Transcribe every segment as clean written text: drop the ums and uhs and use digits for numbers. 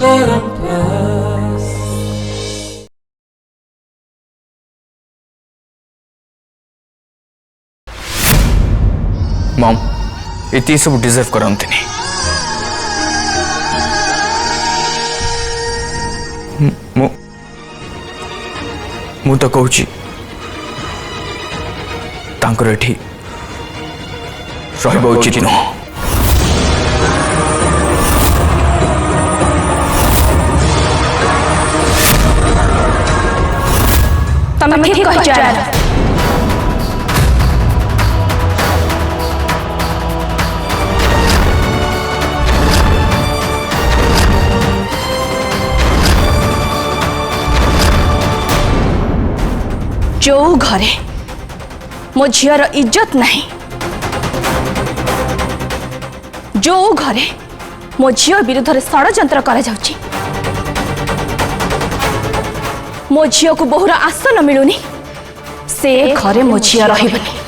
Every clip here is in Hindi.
मॉम ये सब डिजर्व करते मु तो कहूँ एठी रहिबा उचित नुह। तमे ठीक कह जा जो घरे मो झीर इज्जत नहीं, जो घरे मो झी विरुद्ध में षड्यंत्र करा जाउची, मो झी को बहुर आसन मिलूनी, से घरे मो झी रहिबनी।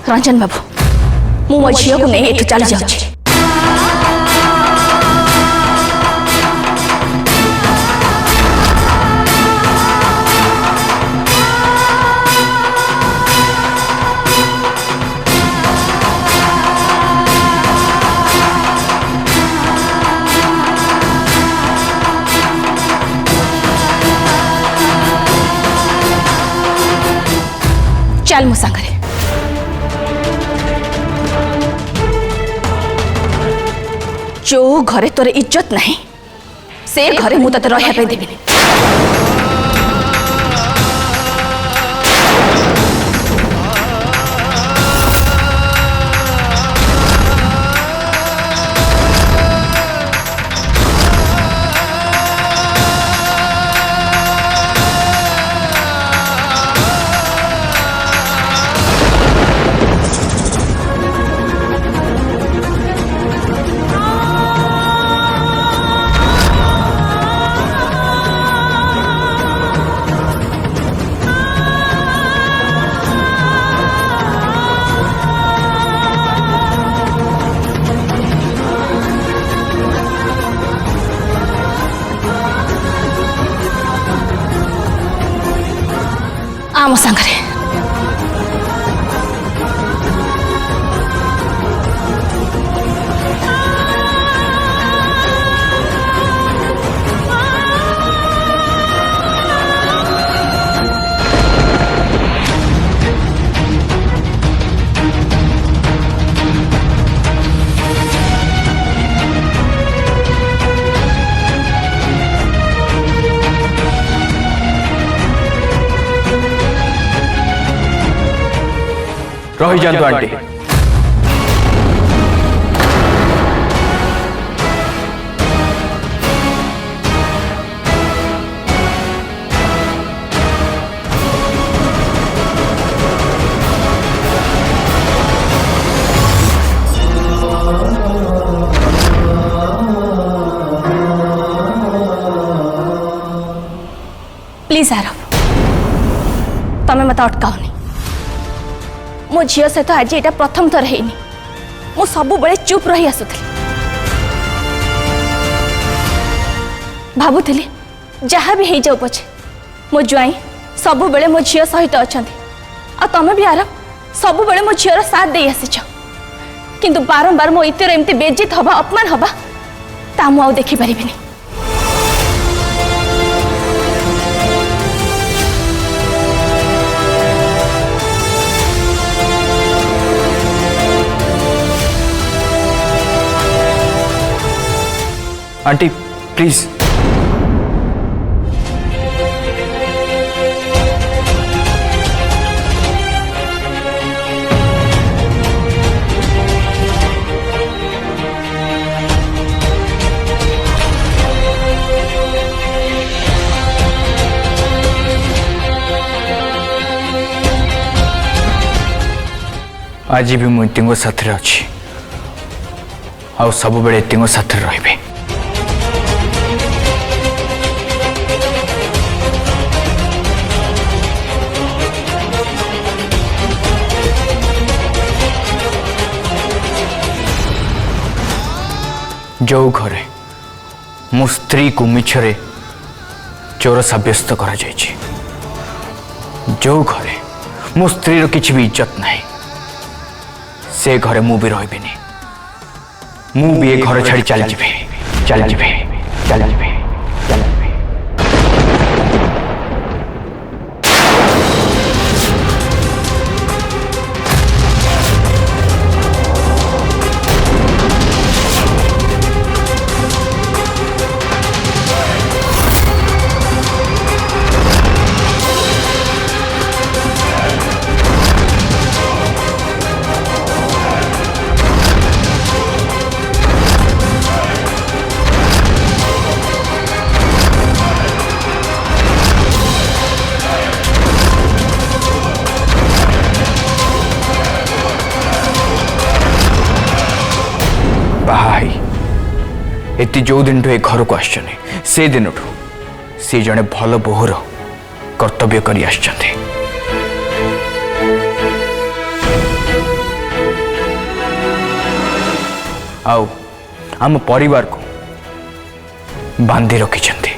रंजन बाबू मु मो झील को नहीं एठू चली जाऊँ। चल मो सांगरे जो घरे तोर इज्जत नहीं, से घरे मु तते रहिया पे देबिनी। आम सांगरे रही जातु आंटी। प्लीज आरव तमें मत अटकाओनी। मो झील सहित आज यहाँ प्रथम थर है मु सबु बड़े चुप रही आसुली, भावुली जहाँ भी हो जाऊ पछे मो ज्वाई सबु बड़े मो झील सहित अच्छा, तमें भी आरव सबु बड़े मो झील साथ दे आसीच, किंतु बारंबार मो इतर एमती बेज्जित हवा अपमान हवा ता मु देखि परिबिनी। आंटी प्लीज आज भी मुझे साथ अच्छी आ सब बेले साथ रही। जो घरे मो स्त्री को मिछरे चोर सब्यस्त करा जायछि, जो घरे मो स्त्री रो किछि भी इज्जत नहीं, से घरे मु भी रहिबिनी। मु भी ए घर छाड़ी चल जिबे, चल जिबे, चल जिबे, चल जिबे। एति जो दिन ए घर को आसने से दिन सी जड़े भल बोहर कर्तव्य करी आछंती। आउ आम परिवार को बांधी रखिछंती।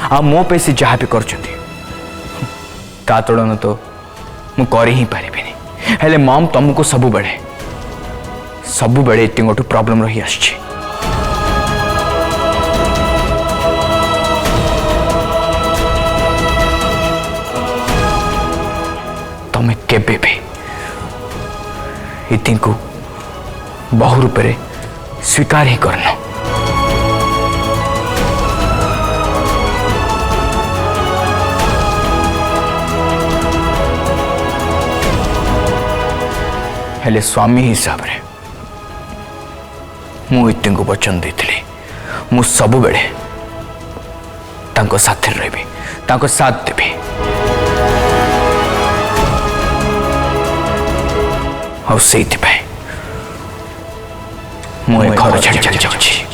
आ मो पे से जहाँ भी करछंती ता तुलन तो मु कर ही पारिबिनी। हेले मम तुमको सबु बेले इतनी गोटे प्रॉब्लम रही आछि। तमे केबे भी इतनी को बहु रूप से स्वीकार ही करना। हेले स्वामी हिसाब रे मु इतनी को वचन देथिली मु सबु बेले तांको साथ रही, तांको साथ देबी। और सेइथिपाई मु ए घर छाड़ी चली जाउछि।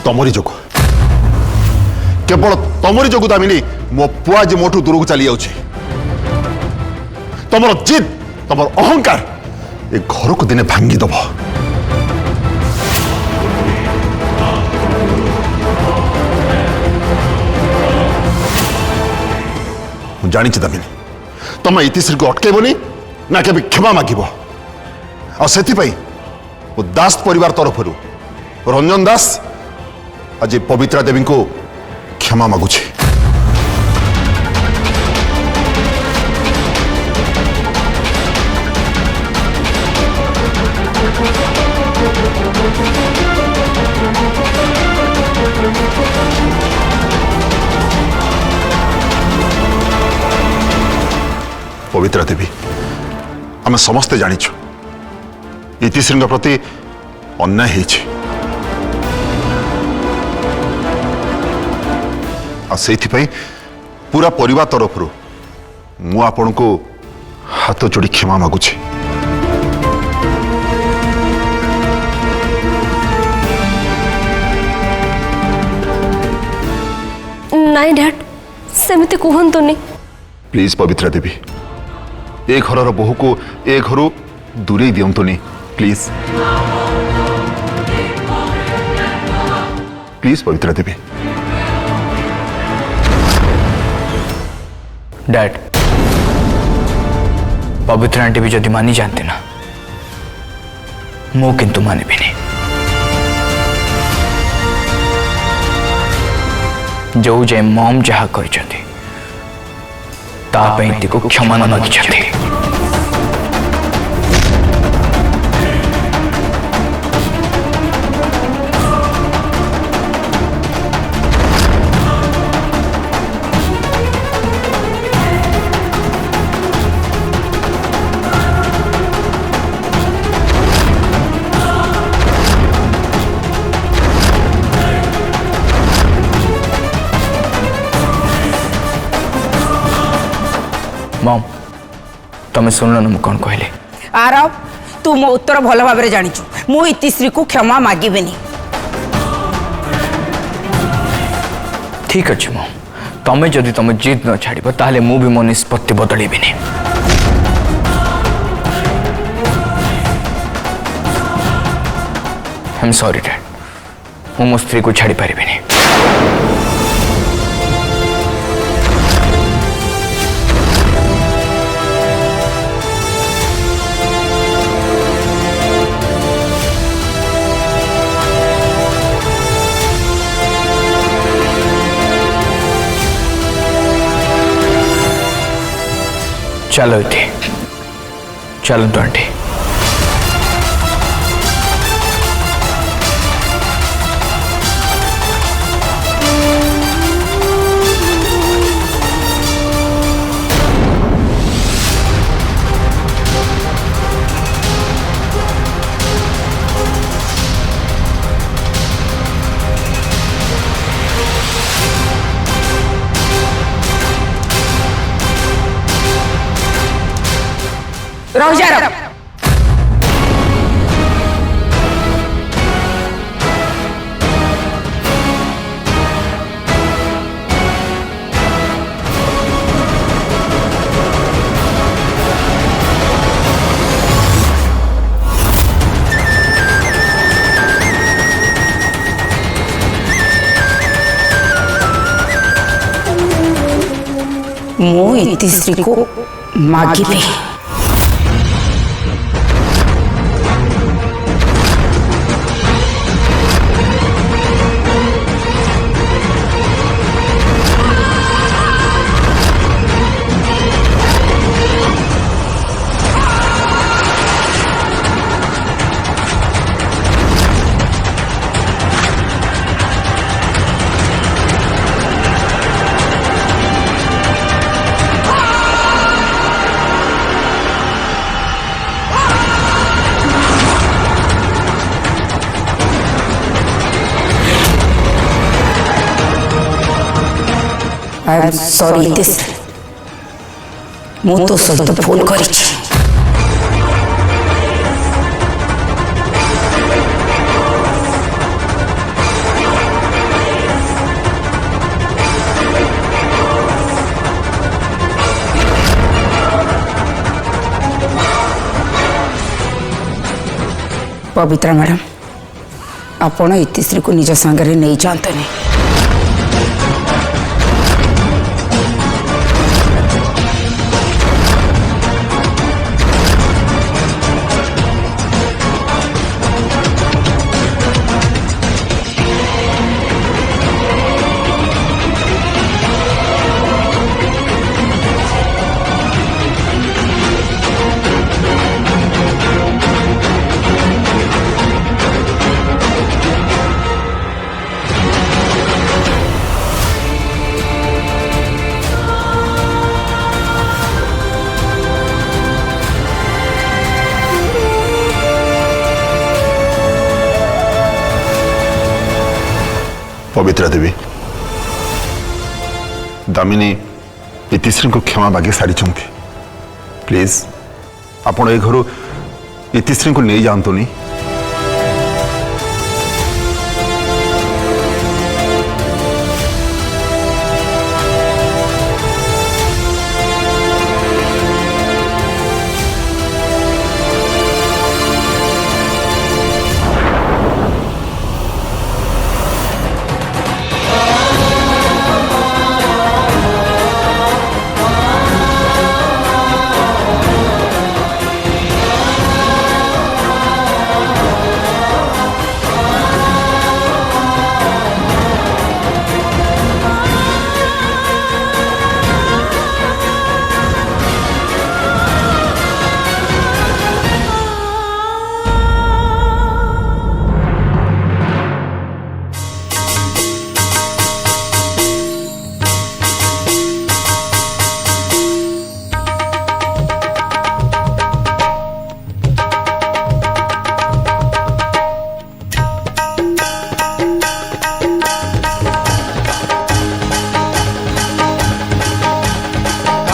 तमरी जोगु केवल तमरी जोगु दामिनी मो पुआ जे मोठू दूर को चली जाउछि। तमर जिद तमर अहंकार ए घर को दिने भांगी दब। जानी दामिनी तम इतिश्री को अटकेबनी ना के क्षमा मागिब। आ सेथिपई वो दास परिवार तरफ रंजन दास आज पवित्रा देवी को क्षमा मागुछि। पवित्रा देवी आम समस्ते जानिछु इतिश्री प्रति अन्याय होइछि। से पूरा परिवार तरफ मु आपण को हाथ जोड़ी क्षमा मागुछि। नाई डैड सेमती कहतुनी प्लीज पवित्रा देवी ए घर बोहू को ए घर दूरे दिंतुनी please please Pavitra Devi. Dad Pavitra aunty भी जदि मानी जानते ना मु किंतु माने भी नहीं। जो जे मम जहा करछथि ता पे को क्षमा न मागिछथि। मम तमें सुनल मु कौन कहले आरव तू मो उत्तर भल भाव जाचु मु इतिश्री को क्षमा मागिबेनी। ठीक अच्छे मम तमें जदि तुम जिद न छाड़ ताले मु भी मो निष्पत्ति बदलबी। आई एम सॉरी डैड मु मो स्त्री को छाड़ी पारिबी। चलो इथे चलो तो आंटी रह जा रहा। मो इतिश्री को मागिबे। आई एम सॉरी इतिश्री मु तो सहित भूल करिछि। पवित्रा मैडम आपण इतिश्री को निज संगे नहीं जानते नहीं। पवित्रा देवी दामिनी इतिश्री को क्षमा मागे सारी प्लीज आपण ए घर इतिश्री को नहीं जानतुनी।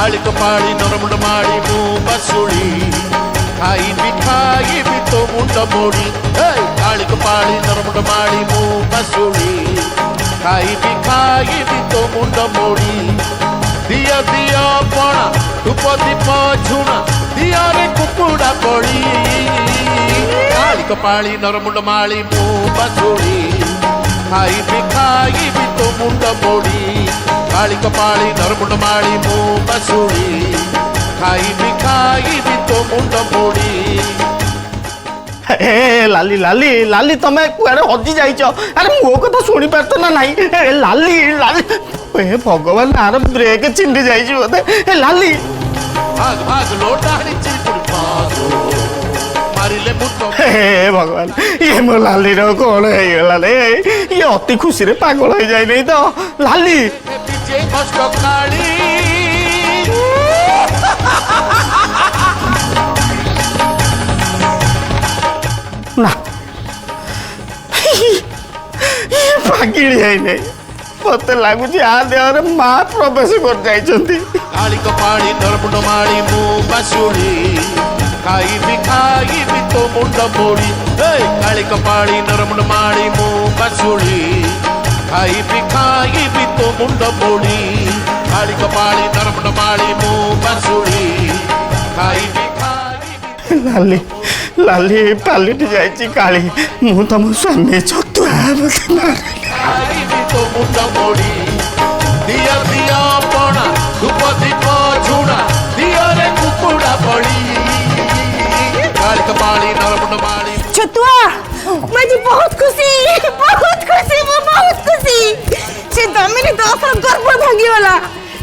काली कपाली नरमुंड माड़ी मु बसुड़ी खाई भी तो मुंड मोड़ी काली कपाली नरमुंड माड़ी मु बसुड़ी खाई भी तो मुंड मोड़ी दिया दिया पणा धूप दीप झुणा दिया रे कुकुड़ा पड़ी काली कपाली नरमुंड माड़ी मु बसुड़ी खाई भी तो मुंड मोड़ी काली कपाली नरमुंड माड़ी मु बसुड़ी खाई भी तो मुंड मोड़ी। लाली लाली लाली तमें कुआड़े हजि जाइछ अरे मो कथा शुणी पारत ना नहीं लाली लाली हे भगवान आर ब्रेक चिंडी जाइछ बोधे लाली भाग भाग लोटाड़ी चिपुड़ी भागो मारिले मुट्टो हे भगवान ये मो लाली रो कोन हे गला रे ये अति खुशी रे पागल हो जाय नहीं तो लाली पीछे कष्ट काली ना ये पागिड़ी है नहीं मत लगुच आ देहरे माँ प्रवेश कर जाइछंती काली कपाली नरमुंड माड़ी मु बसुड़ी खाई भी तो मुंड मोड़ी काली कपाली नरमुंड माड़ी मु बसुड़ी खाई भी तो मुंड मोड़ी काली कपाली नरमुंड माड़ी मु बसुड़ी लाली लाली पालिट जाइछि काली मु तम स्वामी छतुआ खाई भी तो मुंड मोड़ी दिया दिया पणा धूप दीप झुणा दिया रे कुकुड़ा पड़ी काली कपाली नरमुंड माड़ी छतुआ मुझे बहुत खुशी मैं बहुत खुशी से दामिनी दास गर्भ भांगी वाला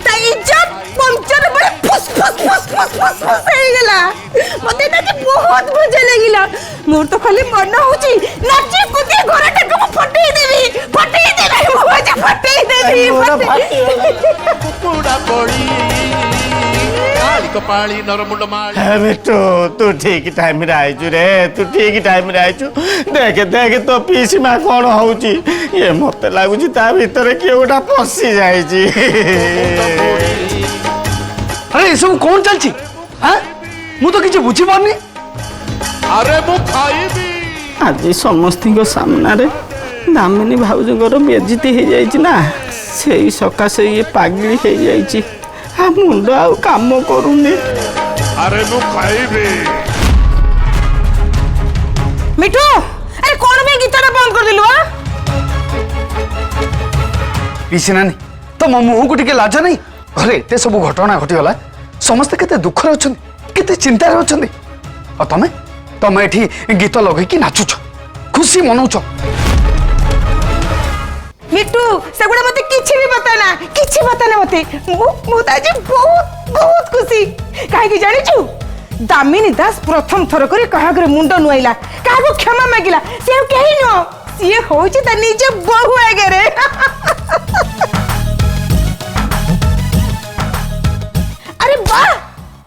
ता इज्जत पंचर बड़े फुस फुस फुस फुस फुस फुस हे गेला मते ना कि बहुत मजा लागिला मोर तो खाली मन होची नाची कुदी घरटा को फटई देबी मजा फटई देबी कुकुड़ा पड़ी काली कपाली नरमुंड माड़ी बेटो तू ठीक टाइम रे आइछु रे तू ठीक टाइम रे आइछु देख देख तो पीसी माँ कौन होउची ये मते लागुची ता भीतर किए गोटा पसी जाइछि अरे ये सब कौन चलची हाँ मु तो किसी बुझी पारनी अरे मु खाइबी आज समस्त सामना रे दामिनी भाउजर बेजिति हो जाइछि ना सेई सकाशे ये पागली हो जाइछि आ मुंड आ काम करूनी अरे मु खाइबी मिठू अरे कौन में गीतटा बंद कर दिलु पिसी नानी तो मो मुह को टिके लाज नहीं घरे एते सब घटना घटीगला समस्ते केते दुख रे अछन केते चिंता रे अछन और तमे तमे एठी गीत लगे कि नाचुछ खुशी मनाउछ मिठू सेगुड़ा मते किछि भी बताना मते मु आज बहुत खुशी काहे कि जानि छु दामिनी दास प्रथम थर करे कहा करे मुंड नुआइला कहा को क्षमा मागिला से केही न सिए होछि त निजे बहु आगे रे अरे वाह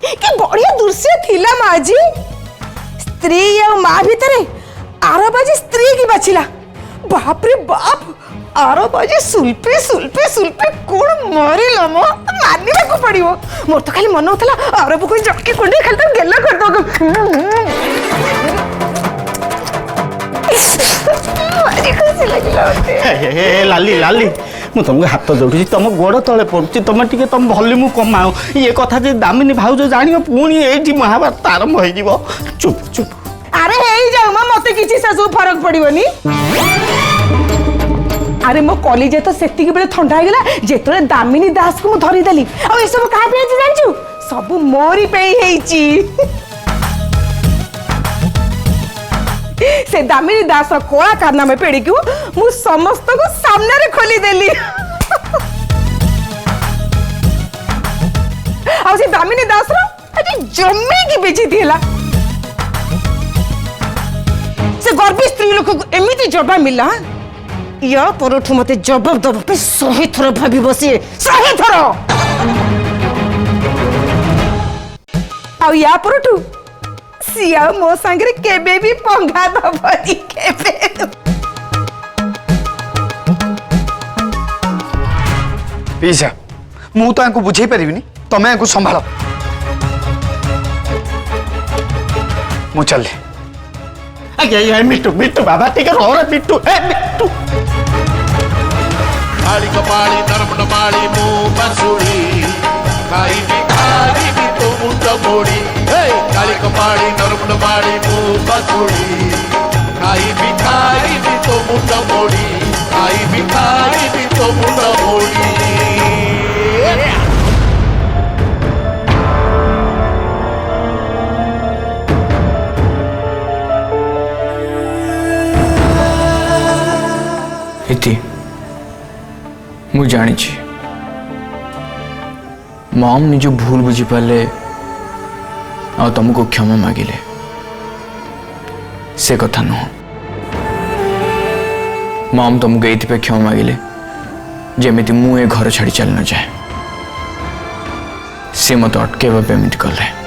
कि बढ़िया दृश्य थिला माजी स्त्री या मां भीतरे आरो बाजी स्त्री की बाछिला बाप रे बाप आरो बाजी सुल्पे सुल्पे सुल्पे कोण मरिला मो मानिबा को पड़ियो मोर तो खाली मन होतला आरो बको जटके कोंडे खाली तो गेला कर दो अरे खुशी लागला लाली लाली मु तुमको हाथ जोड़ुची तुम गोड़ तले पड़ुची तुम टिके तुम भल्यूम कमाओ ये कथा जे दामिनी भाउज जानियो पुणी एठी महाभारत आरंभ होई जीवो चुप चुप अरे हेई जाऊ मा मते किछि से सब फरक पड़िबनी अरे मो कॉलेज तो सेति के बेले ठंडा गेला जेतरे दामिनी दास को मु धरि देली आ ए सब कहा पे जानछु सब मोरी पे हेइची से दामिनी दास कोला कारनामे पेड़ी को मु समस्त को सामने रे खोली देली आ से दामिनी दास रो अरे जम्मे की बेची दिला से गर्भी स्त्री लोक को एमिति जवाब मिला या परठु मते जवाब दब पे 100 थर भाबी बसी 100 थर आ या परठु सिया मो संगे केबे भी पंगा दबनी केबे पीसा मु तांको बुझे परिबिनी तमें को संभाल मु चल आज्ञा मिट्टू मिट्टू बाबा टिके रह रे मिट्टू ए मिट्टू काली कपाली नरम माली मु बसुड़ी खाई भी तो मुंड मोड़ी काली कपाली नरम माली मु बसुड़ी खाई भी तो मुंड मोड़ी खाई भी तो मुंड मोड़ी इति मु जानी मम निज भूल बुझी पाले आ तुमको क्षमा मागिले से कथा नुह मम तुमको ये क्षमा मागिले जेमिति मु ए घर छाड़ी चल न जाए से मत अटकेबा पे एमती कले